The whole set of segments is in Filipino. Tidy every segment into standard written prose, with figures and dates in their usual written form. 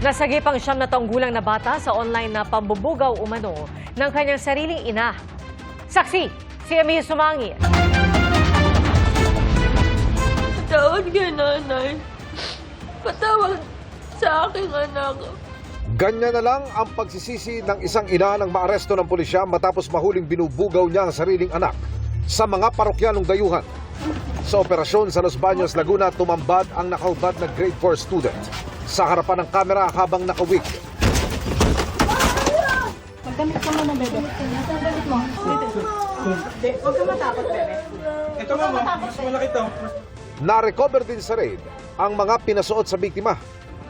Nasagip ang 9 na taong gulang na bata sa online na pambubugaw umano ng kanyang sariling ina. Saksi, si Emil Sumangil. Patawad kay nanay. Patawad sa aking anak. Ganyan na lang ang pagsisisi ng isang ina nang maaresto ng pulisya matapos mahuling binubugaw niya ang sariling anak sa mga parokyalong dayuhan. Sa operasyon sa Los Baños, Laguna, tumambad ang nakahubad na grade 4 student sa harapan ng kamera habang nakawig. Magdamit ka muna, bebe. Ang damit mo. Huwag ka matakot, bebe. Ito mama, mas malaki to. Na-recover din sa raid ang mga pinasuot sa biktima.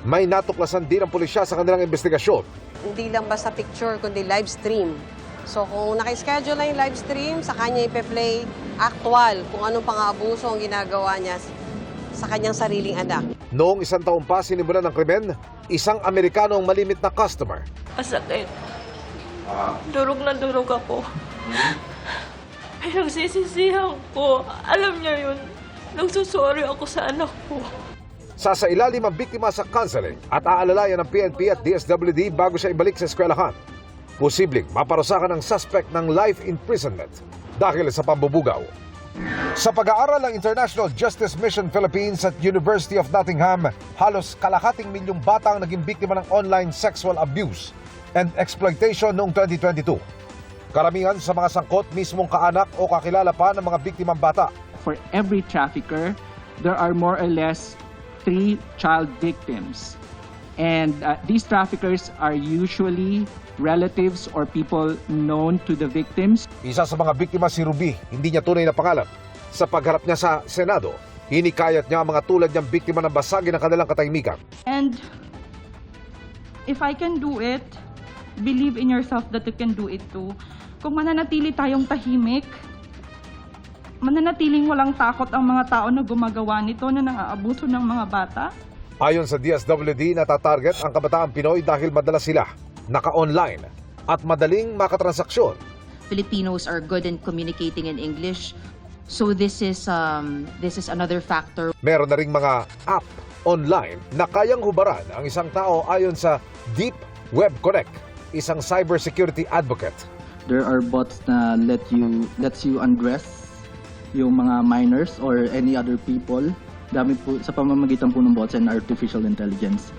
May natuklasan din ang pulisya sa kanilang investigasyon. Hindi lang basta picture, kundi live stream. So kung naka-schedule na yung live stream, sa kanya ipe-play actual kung anong pang-aabuso ang ginagawa niya sa kanyang sariling anak. Noong 1 taon pa sinimulan ng krimen, isang Amerikano ang malimit na customer. Masakit. Durog na durog ako. Pinagsisisihan ko. Alam niya yun. Nagsusorry ako sa anak ko. Sasailalim ang biktima sa counseling at aalalayan ng PNP at DSWD bago siya ibalik sa eskwelahan. Posibleng maparusakan ang suspect ng life imprisonment dahil sa pambubugaw. Sa pag-aaral ng International Justice Mission Philippines at University of Nottingham, halos kalahating milyong bata ang naging biktima ng online sexual abuse and exploitation noong 2022. Karamihan sa mga sangkot mismong kaanak o kakilala pa ng mga biktimang bata. For every trafficker, there are more or less 3 child victims. And these traffickers are usually relatives or people known to the victims. Isa sa mga biktima si Ruby, hindi niya tunay na pangalan. Sa pagharap niya sa Senado, hinikayat niya ang mga tulad niyang biktima ng basagin ng kanilang katahimikan. And if I can do it, believe in yourself that you can do it too. Kung mananatili tayong tahimik, mananatiling walang takot ang mga tao na gumagawa nito na nang-aabuso ng mga bata. Ayon sa DSWD, natatarget ang kabataang Pinoy dahil madalas sila naka-online at madaling makatransaksyon. Filipinos are good in communicating in English, so this is another factor. Meron na ring mga app online na kayang hubaran ang isang tao ayon sa Deep Web Connect, isang cybersecurity advocate. There are bots na lets you undress yung mga minors or any other people. Dami po sa pamamagitan po ng bots and artificial intelligence.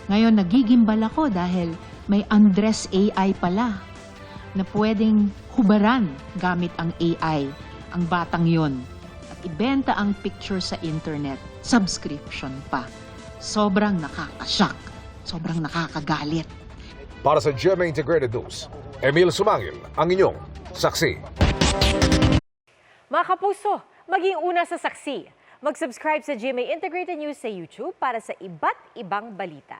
Ngayon, nagigimbal ako dahil may undress AI pala na pwedeng hubaran gamit ang AI, ang batang yon, at ibenta ang picture sa internet, subscription pa. Sobrang nakakashock, sobrang nakakagalit. Para sa GMA Integrated News, Emil Sumangil, ang inyong saksi. Mga kapuso, maging una sa saksi. Mag-subscribe sa GMA Integrated News sa YouTube para sa iba't ibang balita.